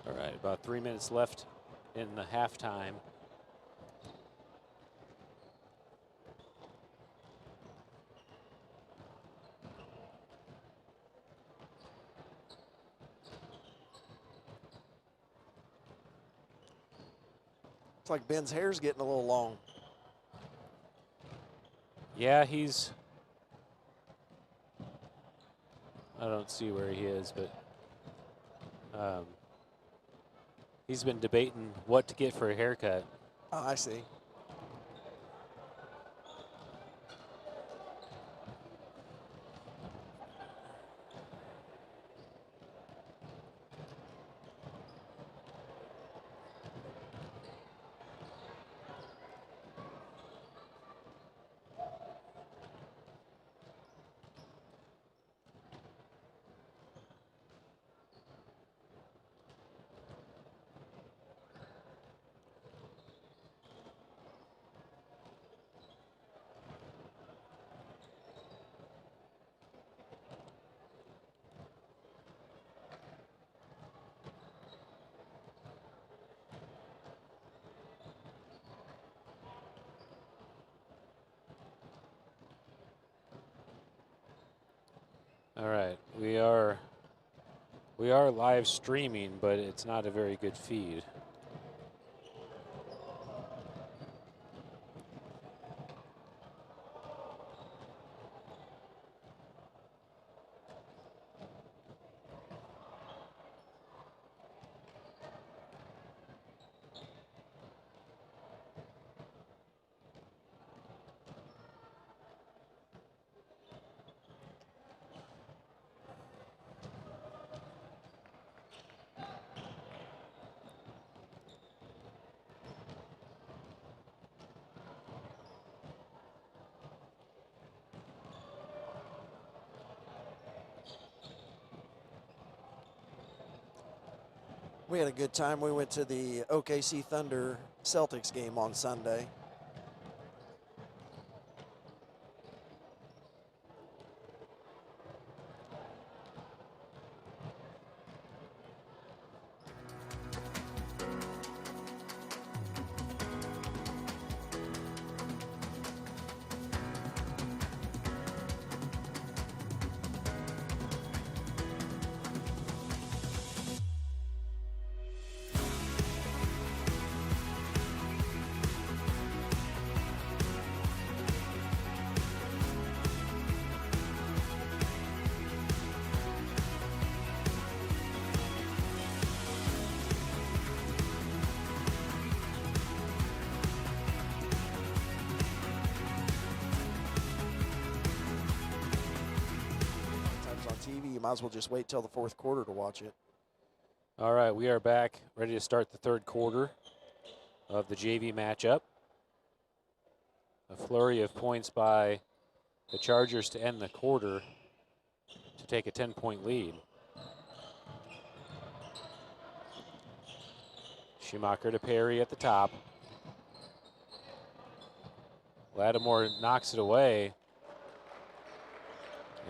All right, about 3 minutes left in the halftime. It's like Ben's hair's getting a little long. Yeah, I don't see where he is, but he's been debating what to get for a haircut. Oh, I see. All right, we are live streaming, but it's not a very good feed. We had a good time. We went to the OKC Thunder Celtics game on Sunday. Might as well just wait till the fourth quarter to watch it. All right, we are back, ready to start the third quarter of the JV matchup. A flurry of points by the Chargers to end the quarter to take a 10-point lead. Schumacher to Perry at the top. Lattimore knocks it away.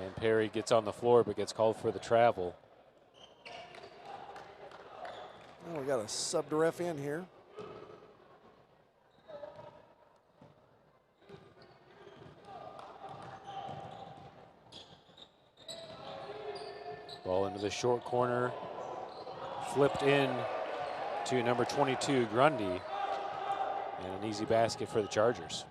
And Perry gets on the floor but gets called for the travel. Oh, we got a sub ref in here. Ball into the short corner. Flipped in to number 22, Grundy. And an easy basket for the Chargers.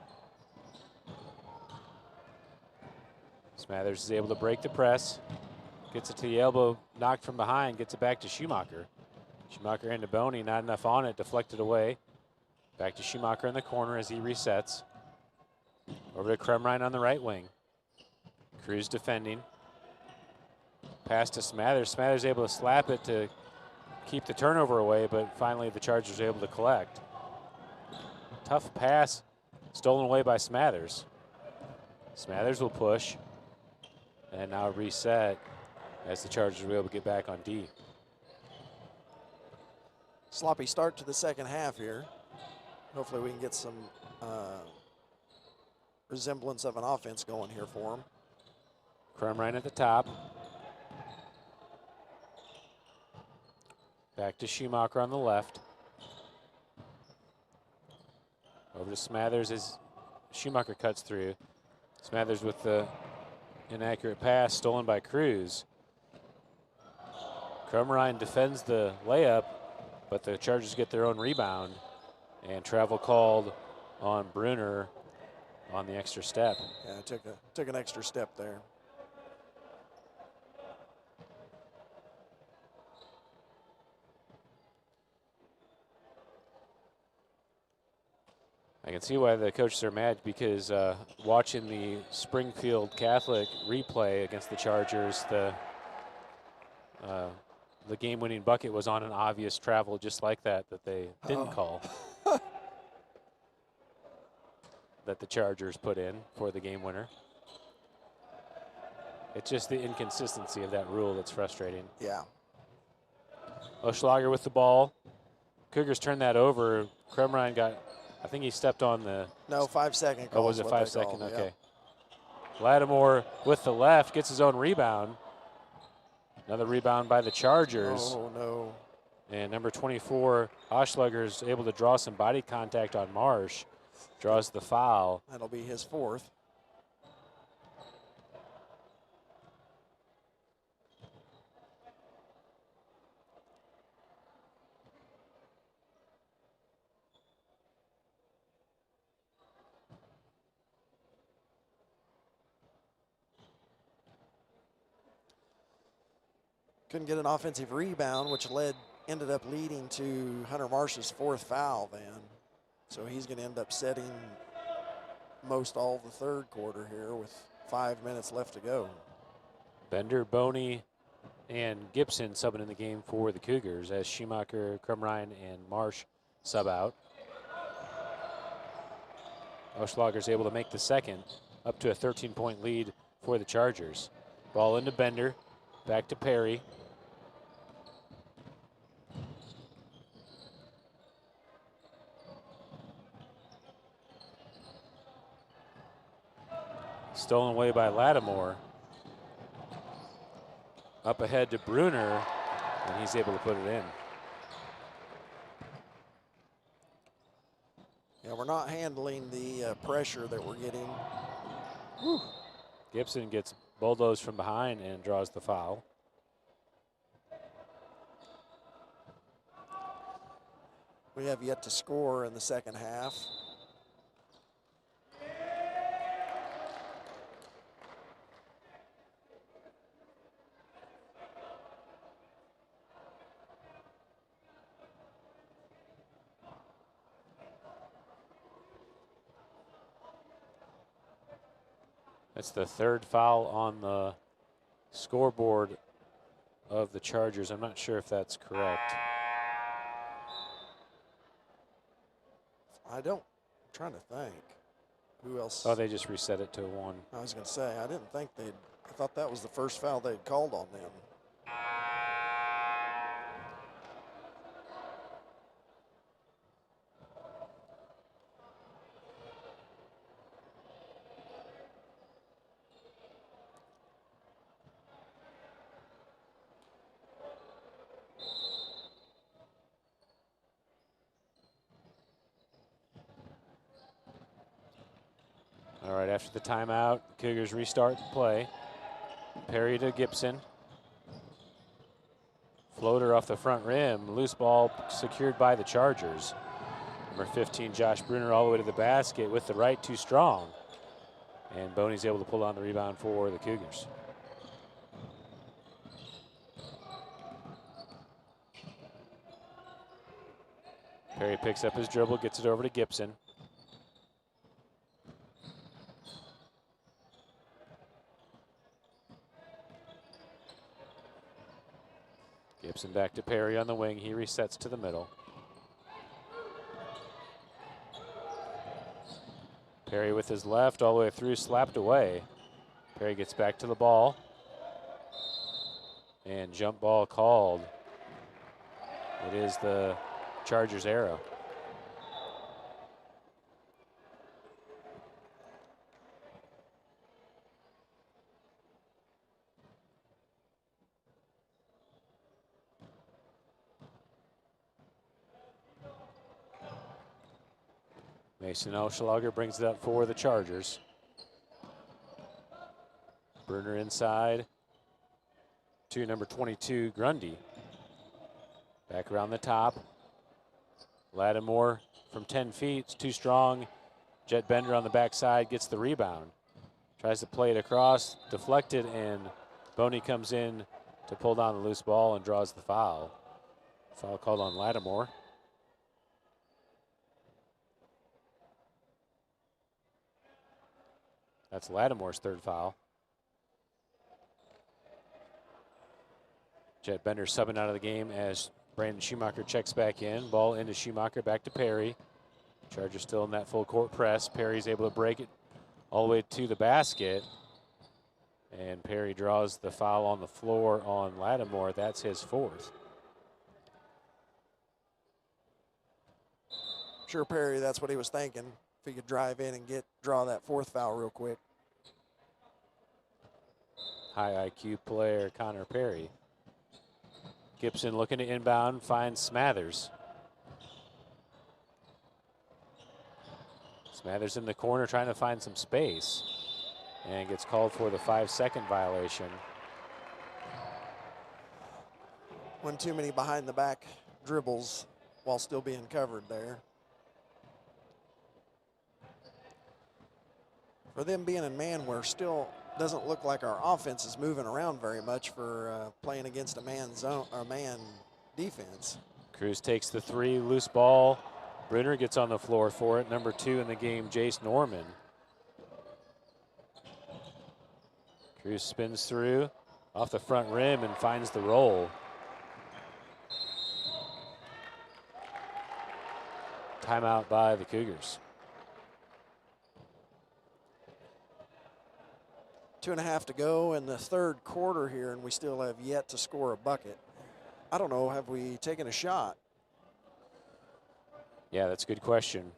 Smathers is able to break the press. Gets it to the elbow, knocked from behind, gets it back to Schumacher. Schumacher into Boney, not enough on it, deflected away. Back to Schumacher in the corner as he resets. Over to Kremrein on the right wing. Cruz defending. Pass to Smathers. Smathers able to slap it to keep the turnover away, but finally the Chargers are able to collect. Tough pass stolen away by Smathers. Smathers will push. And now reset as the Chargers were able to get back on D. Sloppy start to the second half here. Hopefully we can get some resemblance of an offense going here for them. Kremrein at the top. Back to Schumacher on the left. Over to Smathers as Schumacher cuts through. Smathers with the inaccurate pass stolen by Cruz. Crumrine defends the layup, but the Chargers get their own rebound, and travel called on Bruner on the extra step. Yeah, took an extra step there. I can see why the coaches are mad, because watching the Springfield Catholic replay against the Chargers, the game-winning bucket was on an obvious travel just like that they didn't call. That the Chargers put in for the game winner. It's just the inconsistency of that rule that's frustrating. Yeah. Oschlager with the ball. Cougars turned that over. Crumrine got, I think he stepped on the. No, 5 second call. Oh, was it 5 second? Okay. Lattimore with the left gets his own rebound. Another rebound by the Chargers. Oh, no. And number 24, Oschlager, is able to draw some body contact on Marsh. Draws the foul. That'll be his 4th. Couldn't get an offensive rebound, which ended up leading to Hunter Marsh's 4th foul then. So he's going to end up setting most all the third quarter here with 5 minutes left to go. Bender, Boney, and Gibson subbing in the game for the Cougars as Schumacher, Crumrine, and Marsh sub out. Oschlager's able to make the second, up to a 13-point lead for the Chargers. Ball into Bender, back to Perry. Stolen away by Lattimore. Up ahead to Bruner, and he's able to put it in. Yeah, we're not handling the pressure that we're getting. Whew. Gibson gets bulldozed from behind and draws the foul. We have yet to score in the second half. That's the 3rd foul on the scoreboard of the Chargers. I'm not sure if that's correct. I'm trying to think. Who else? Oh, they just reset it to 1. I was going to say, I thought that was the first foul they'd called on them. All right, after the timeout, the Cougars restart the play. Perry to Gibson. Floater off the front rim. Loose ball secured by the Chargers. Number 15, Josh Bruner, all the way to the basket with the right, too strong. And Boney's able to pull on the rebound for the Cougars. Perry picks up his dribble, gets it over to Gibson. Gibson back to Perry on the wing. He resets to the middle. Perry with his left all the way through, slapped away. Perry gets back to the ball. And jump ball called. It is the Chargers' arrow. Mason Oschlager brings it up for the Chargers. Bruner inside to number 22, Grundy. Back around the top. Lattimore from 10 feet, it's too strong. Jet Bender on the backside gets the rebound. Tries to play it across, deflected, and Boney comes in to pull down the loose ball and draws the foul. Foul called on Lattimore. That's Lattimore's third foul. Jet Bender subbing out of the game as Brandon Schumacher checks back in. Ball into Schumacher, back to Perry. Chargers still in that full court press. Perry's able to break it all the way to the basket. And Perry draws the foul on the floor on Lattimore. That's his fourth. Sure, Perry, that's what he was thinking. If he could drive in and draw that fourth foul real quick. High IQ player Connor Perry. Gibson looking to inbound, finds Smathers. Smathers in the corner trying to find some space and gets called for the 5-second violation. One too many behind the back dribbles while still being covered there. For them being in man, we're still doesn't look like our offense is moving around very much for playing against a man zone or man defense. Cruz takes the three, loose ball. Bruner gets on the floor for it. Number 2 in the game, Jace Norman. Cruz spins through off the front rim and finds the roll. Timeout by the Cougars. 2.5 to go in the third quarter here, and we still have yet to score a bucket. I don't know, have we taken a shot? Yeah, that's a good question.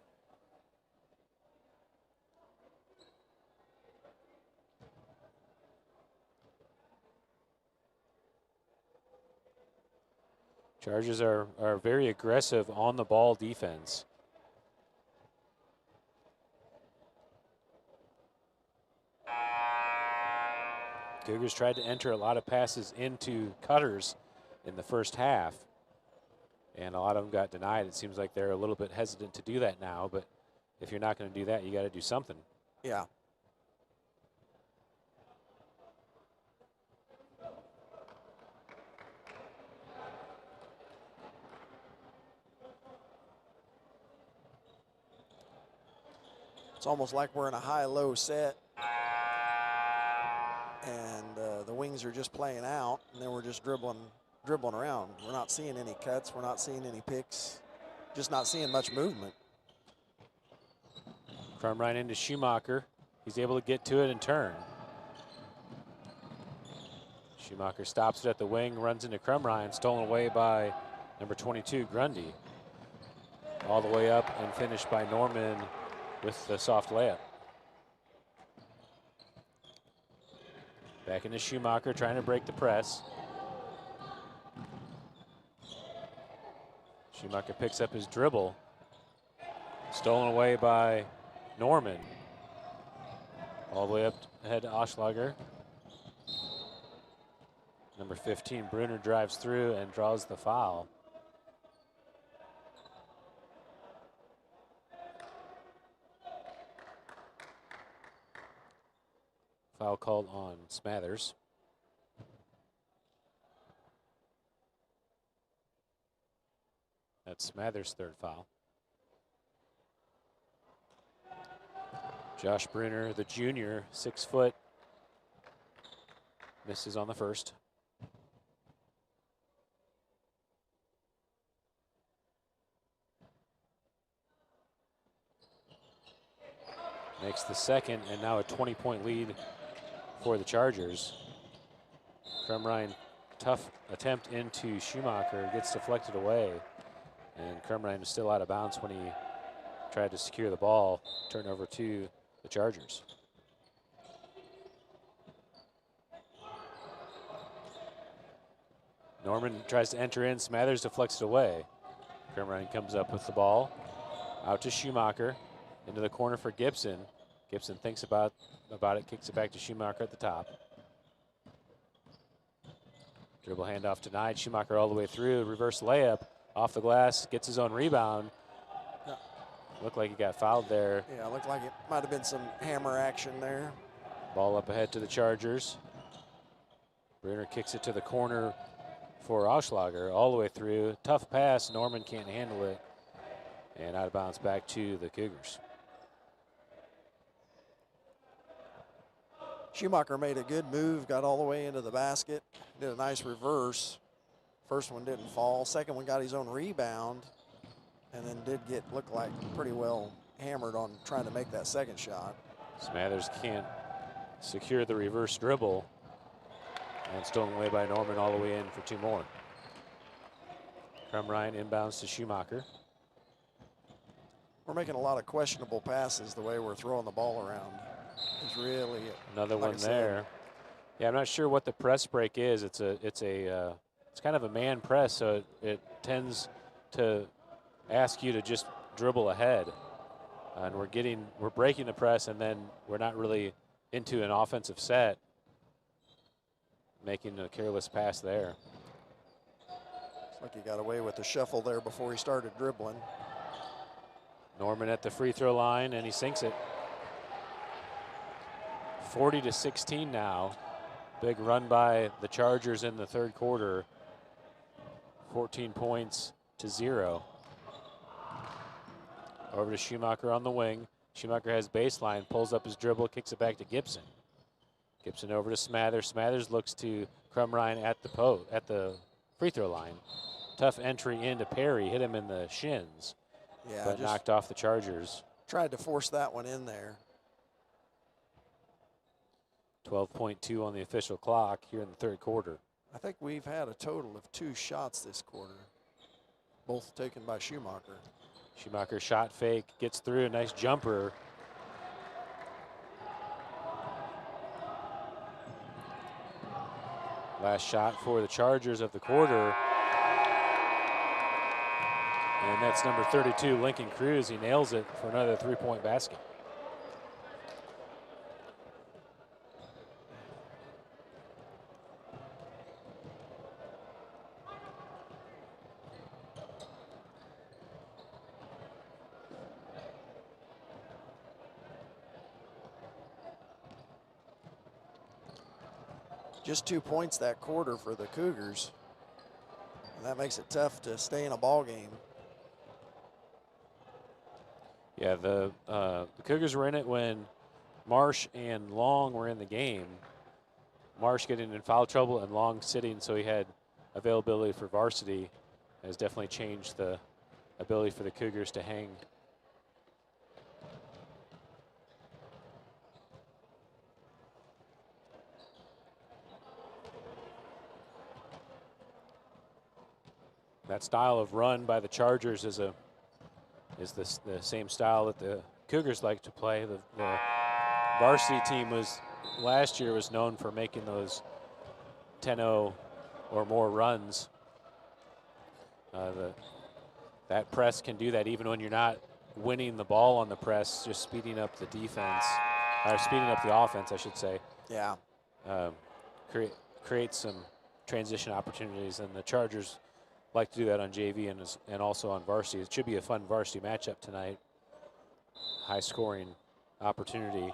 Chargers are very aggressive on the ball defense. Cougars tried to enter a lot of passes into cutters in the first half, and a lot of them got denied. It seems like they're a little bit hesitant to do that now, but if you're not going to do that, you got to do something. Yeah. It's almost like we're in a high-low set, and the wings are just playing out, and then we're just dribbling around. We're not seeing any cuts. We're not seeing any picks. Just not seeing much movement. Crumrine into Schumacher. He's able to get to it and turn. Schumacher stops it at the wing, runs into Crumrine, stolen away by number 22, Grundy. All the way up and finished by Norman with the soft layup. Back into Schumacher, trying to break the press. Schumacher picks up his dribble. Stolen away by Norman. All the way up ahead to Oschlager. Number 15, Bruner drives through and draws the foul. Foul called on Smathers. That's Smathers' third foul. Josh Bruner, the junior, 6 foot, misses on the first. Makes the second, and now a 20-point lead for the Chargers. Crumrine, tough attempt into Schumacher, gets deflected away. And Crumrine was still out of bounds when he tried to secure the ball. Turnover to the Chargers. Norman tries to enter in. Smathers deflects it away. Crumrine comes up with the ball. Out to Schumacher. Into the corner for Gibson. Gibson thinks about it, kicks it back to Schumacher at the top. Dribble handoff denied. Schumacher all the way through. Reverse layup off the glass. Gets his own rebound. Yeah. Looked like he got fouled there. Yeah, looked like it might have been some hammer action there. Ball up ahead to the Chargers. Bruner kicks it to the corner for Auschlager all the way through. Tough pass. Norman can't handle it. And out of bounds back to the Cougars. Schumacher made a good move, got all the way into the basket, did a nice reverse. First one didn't fall. Second one got his own rebound, and then did look like pretty well hammered on trying to make that second shot. Smathers can't secure the reverse dribble, and stolen away by Norman all the way in for two more. Crumrine inbounds to Schumacher. We're making a lot of questionable passes the way we're throwing the ball around. It's really another like one there. Yeah, I'm not sure what the press break is. It's kind of a man press, so it tends to ask you to just dribble ahead. And we're breaking the press, and then we're not really into an offensive set, making a careless pass there. Looks like he got away with the shuffle there before he started dribbling. Norman at the free throw line, and he sinks it. 40-16 now. Big run by the Chargers in the third quarter. 14 points to 0. Over to Schumacher on the wing. Schumacher has baseline, pulls up his dribble, kicks it back to Gibson. Gibson over to Smathers. Smathers looks to Crumrine at the free throw line. Tough entry into Perry, hit him in the shins, but knocked off the Chargers. Tried to force that one in there. 12.2 on the official clock here in the third quarter. I think we've had a total of 2 shots this quarter, both taken by Schumacher. Schumacher shot fake, gets through, a nice jumper. Last shot for the Chargers of the quarter. And that's number 32, Lincoln Cruz. He nails it for another 3-point basket. Just 2 points that quarter for the Cougars. And that makes it tough to stay in a ball game. Yeah, the Cougars were in it when Marsh and Long were in the game. Marsh getting in foul trouble and Long sitting, so he had availability for varsity. Has definitely changed the ability for the Cougars to hang. That style of run by the Chargers is the same style that the Cougars like to play. The varsity team last year was known for making those 10-0 or more runs. That press can do that even when you're not winning the ball on the press, just speeding up the defense, or speeding up the offense, I should say. Yeah. Create some transition opportunities, and the Chargers like to do that on JV and also on varsity. It should be a fun varsity matchup tonight. High scoring opportunity.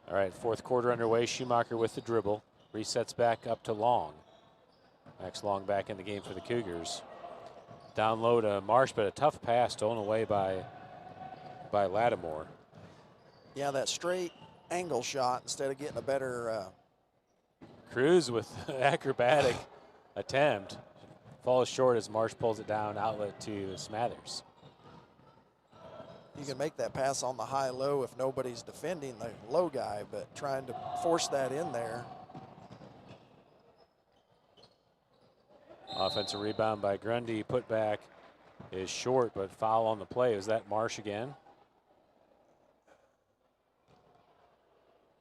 All right, fourth quarter underway. Schumacher with the dribble. Resets back up to Long. Max Long back in the game for the Cougars. Down low to Marsh, but a tough pass stolen away by Lattimore. Yeah, that straight angle shot instead of getting a better Cruz with acrobatic attempt. Falls short as Marsh pulls it down, outlet to Smathers. You can make that pass on the high-low if nobody's defending the low guy, but trying to force that in there. Offensive rebound by Grundy. Put back is short, but foul on the play. Is that Marsh again?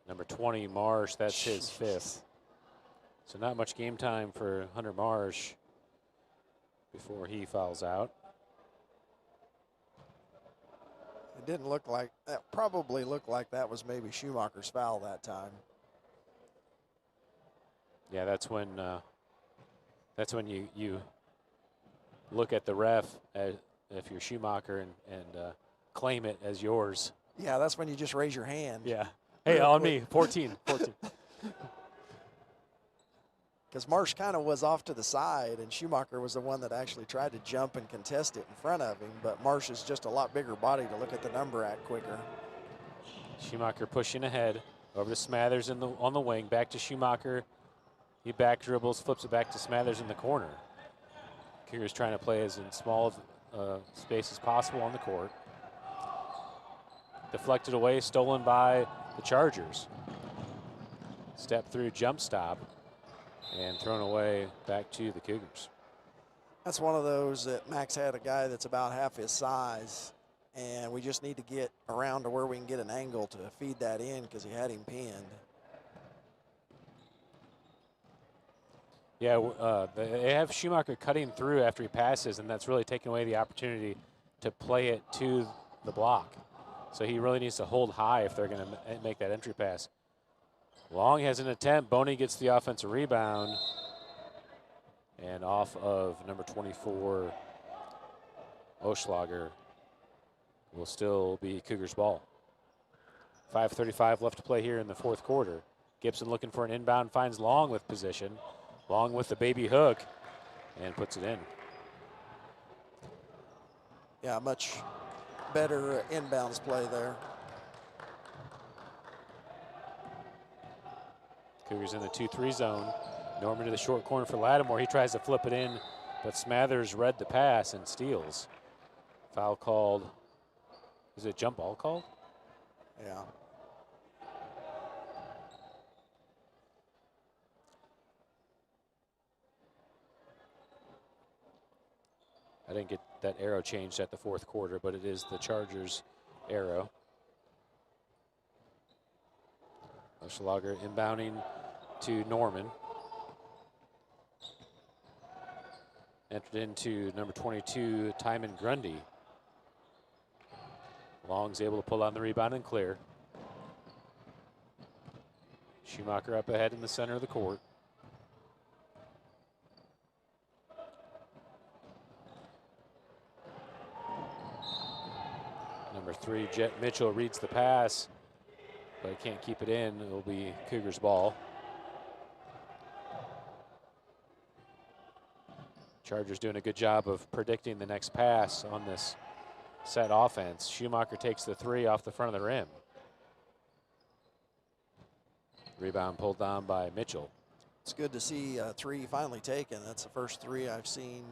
Number 20, Marsh, that's his fifth. So not much game time for Hunter Marsh before he fouls out. It didn't look like that. Probably looked like that was maybe Schumacher's foul that time. Yeah, that's when you look at the ref if you're Schumacher and claim it as yours. Yeah, that's when you just raise your hand. Yeah. Hey, on me, 14. Because Marsh kind of was off to the side, and Schumacher was the one that actually tried to jump and contest it in front of him. But Marsh is just a lot bigger body to look at the number at quicker. Schumacher pushing ahead over to Smathers on the wing. Back to Schumacher. He back dribbles, flips it back to Smathers in the corner. Cougars trying to play as in small space as possible on the court. Deflected away, stolen by the Chargers. Step through, jump stop, and thrown away back to the Cougars. That's one of those that Max had a guy that's about half his size, and we just need to get around to where we can get an angle to feed that in because he had him pinned. Yeah, they have Schumacher cutting through after he passes, and that's really taking away the opportunity to play it to the block. So he really needs to hold high if they're going to make that entry pass. Long has an attempt. Boney gets the offensive rebound. And off of number 24, Oschlager, will still be Cougars ball. 5:35 left to play here in the fourth quarter. Gibson looking for an inbound, finds Long with position. Long with the baby hook and puts it in. Yeah, much better inbounds play there. Cougars in the 2-3 zone. Norman to the short corner for Lattimore. He tries to flip it in, but Smathers read the pass and steals. Foul called. Is it jump ball called? Yeah. I didn't get that arrow changed at the fourth quarter, but it is the Chargers arrow. Oschlager inbounding to Norman. Entered into number 22, Timon Grundy. Long's able to pull on the rebound and clear. Schumacher up ahead in the center of the court. Number 3, Jet Mitchell reads the pass, but he can't keep it in. It'll be Cougars ball. Chargers doing a good job of predicting the next pass on this set offense. Schumacher takes the 3 off the front of the rim. Rebound pulled down by Mitchell. It's good to see 3 finally taken. That's the first 3 I've seen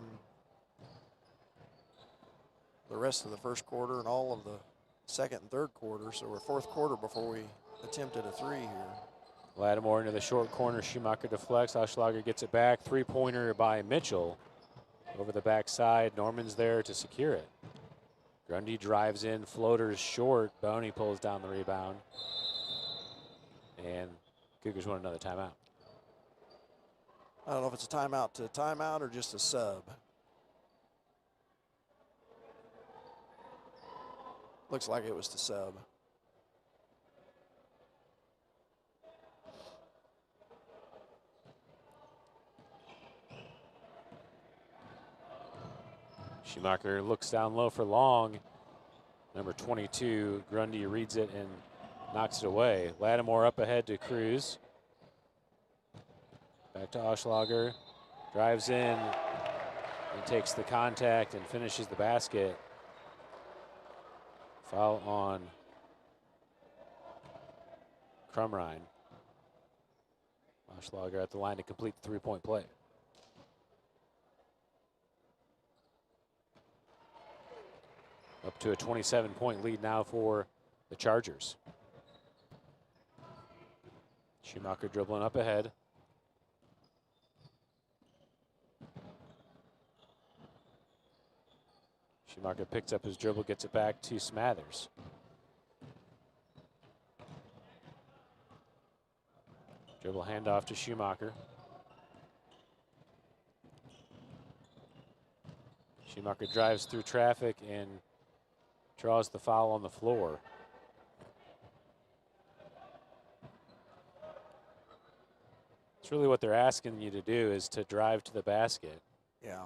the rest of the first quarter and all of the second and third quarter. So we're fourth quarter before we attempted a 3 here. Lattimore into the short corner. Schumacher deflects. Oschlager gets it back. 3-pointer by Mitchell. Over the backside. Norman's there to secure it. Grundy drives in. Floaters short. Boney pulls down the rebound. And Cougars want another timeout. I don't know if it's a timeout to timeout or just a sub. Looks like it was to sub. Schumacher looks down low for Long. Number 22, Grundy reads it and knocks it away. Lattimore up ahead to Cruz. Back to Oschlager. Drives in and takes the contact and finishes the basket. Foul on Crumrine. Oschlager at the line to complete the 3-point play. Up to a 27-point lead now for the Chargers. Schumacher dribbling up ahead. Schumacher picks up his dribble, gets it back to Smathers. Dribble handoff to Schumacher. Schumacher drives through traffic and draws the foul on the floor. It's really what they're asking you to do is to drive to the basket. Yeah.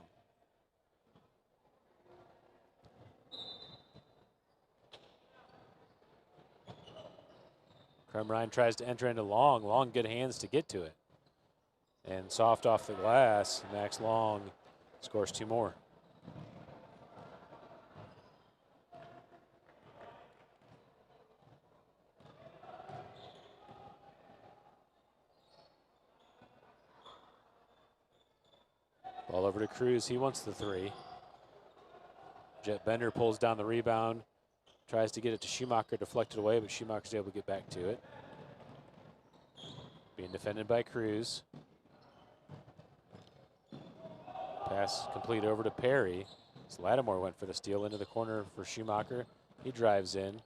Crumrine tries to enter into Long. Long, good hands to get to it. And soft off the glass. Max Long scores 2 more. Ball over to Cruz. He wants the 3. Jet Bender pulls down the rebound. Tries to get it to Schumacher, deflected away, but Schumacher's able to get back to it. Being defended by Cruz. Pass complete over to Perry. So Lattimore went for the steal into the corner for Schumacher. He drives in.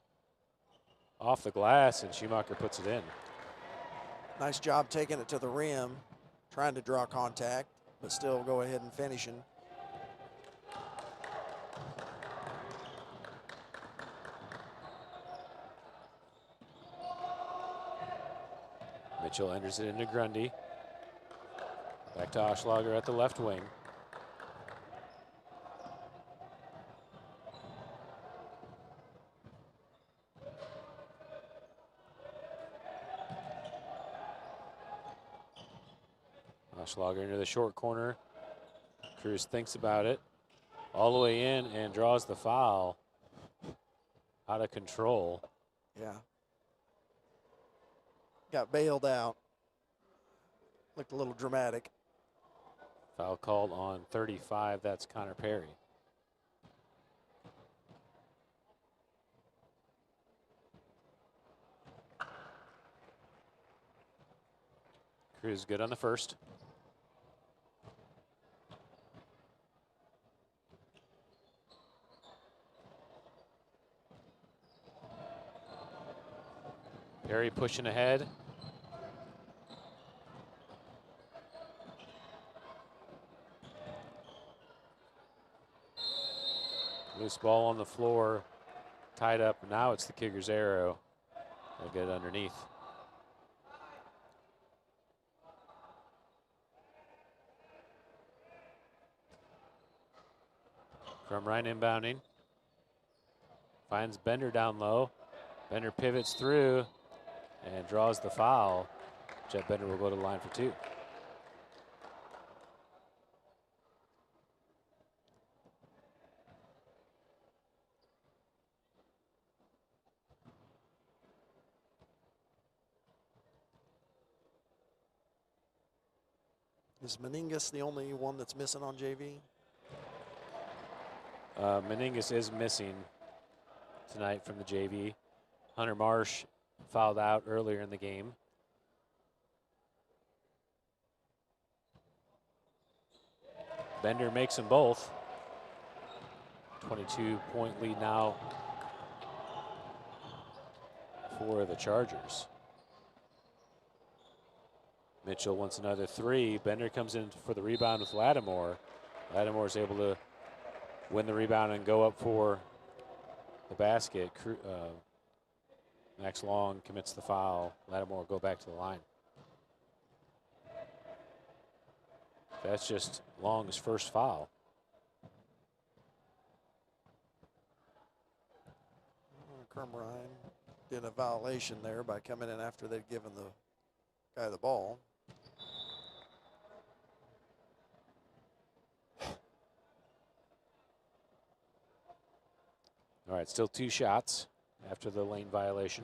Off the glass, and Schumacher puts it in. Nice job taking it to the rim, trying to draw contact, but still go ahead and finishing. Mitchell enters it into Grundy. Back to Oschlager at the left wing. Oschlager into the short corner. Cruz thinks about it. All the way in and draws the foul. Out of control. Yeah. Got bailed out. Looked a little dramatic. Foul called on 35. That's Connor Perry. Cruz good on the first. Perry pushing ahead. Loose ball on the floor, tied up. Now it's the Cougars' arrow. They'll get it underneath. Crumrine inbounding. Finds Bender down low. Bender pivots through and draws the foul. Jet Bender will go to the line for 2. Is Meningus the only one that's missing on JV? Meningus is missing tonight from the JV. Hunter Marsh fouled out earlier in the game. Bender makes them both. 22-point lead now for the Chargers. Mitchell wants another 3. Bender comes in for the rebound with Lattimore. Lattimore is able to win the rebound and go up for the basket. Max Long commits the foul. Lattimore will go back to the line. That's just Long's first foul. Crumrine did a violation there by coming in after they'd given the guy the ball. All right, still 2 shots after the lane violation.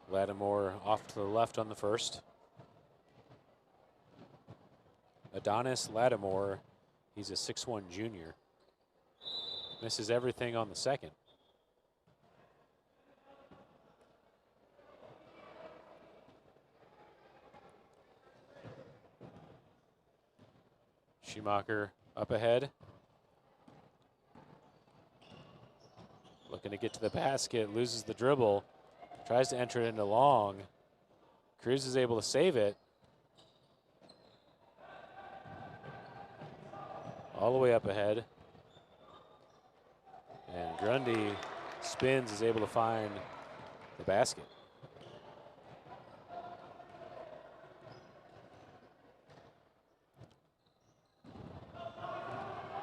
Lattimore off to the left on the first. Adonis Lattimore, he's a 6'1" junior. Misses everything on the second. Schumacher up ahead. Looking to get to the basket, loses the dribble. Tries to enter it into Long. Cruz is able to save it. all the way up ahead. And Grundy spins, is able to find the basket.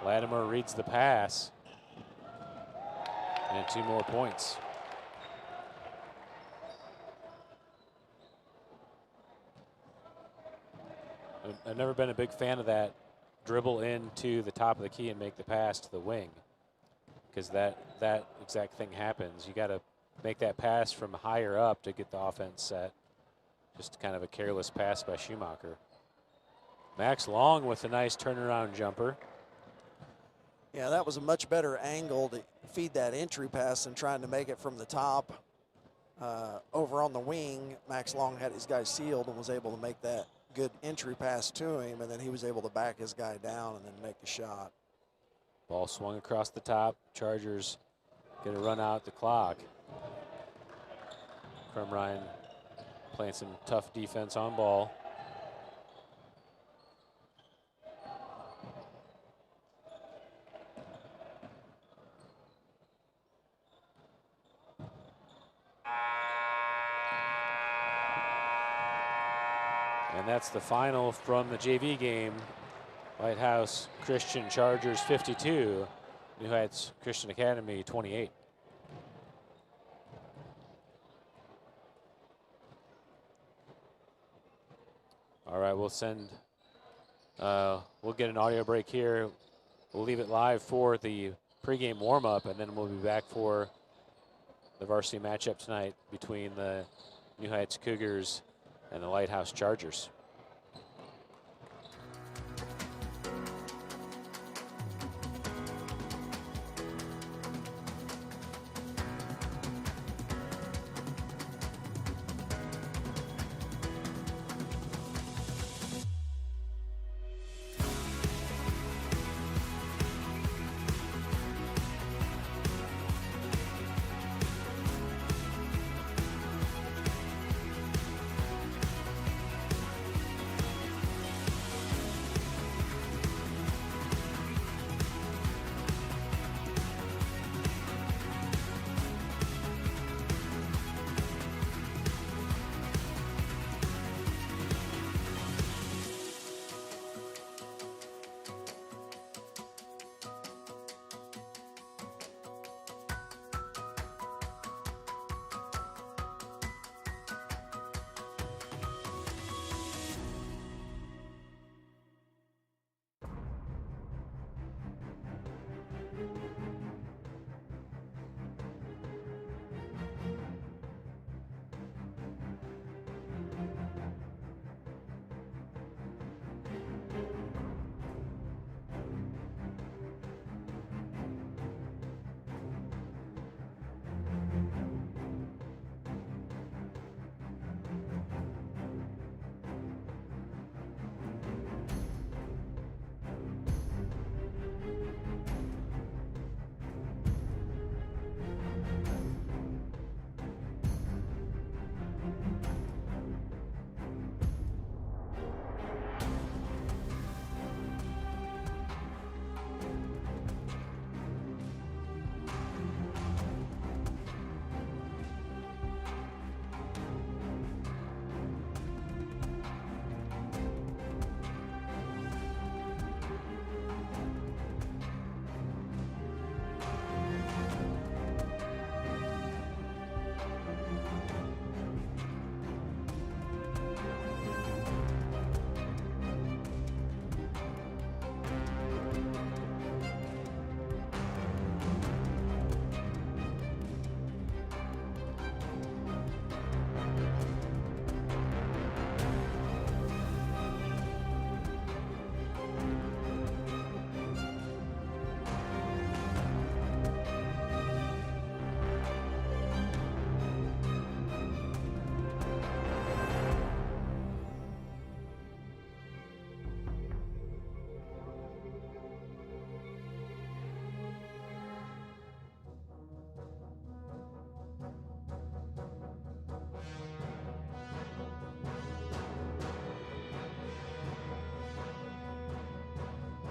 Latimer reads the pass. And 2 more points. I've never been a big fan of that dribble into the top of the key and make the pass to the wing, because that exact thing happens. You got to make that pass from higher up to get the offense set. Just kind of a careless pass by Schumacher. Max Long with a nice turnaround jumper. Yeah, that was a much better angle to feed that entry pass than trying to make it from the top. Over on the wing, Max Long had his guy sealed and was able to make that good entry pass to him, and then he was able to back his guy down and then make the shot. Ball swung across the top. Chargers going to run out the clock. Crumrine playing some tough defense on ball. And that's the final from the JV game. Lighthouse Christian Chargers 52, New Heights Christian Academy 28. All right, we'll get an audio break here. We'll leave it live for the pregame warm-up, and then we'll be back for the varsity matchup tonight between the New Heights Cougars and the Lighthouse Chargers.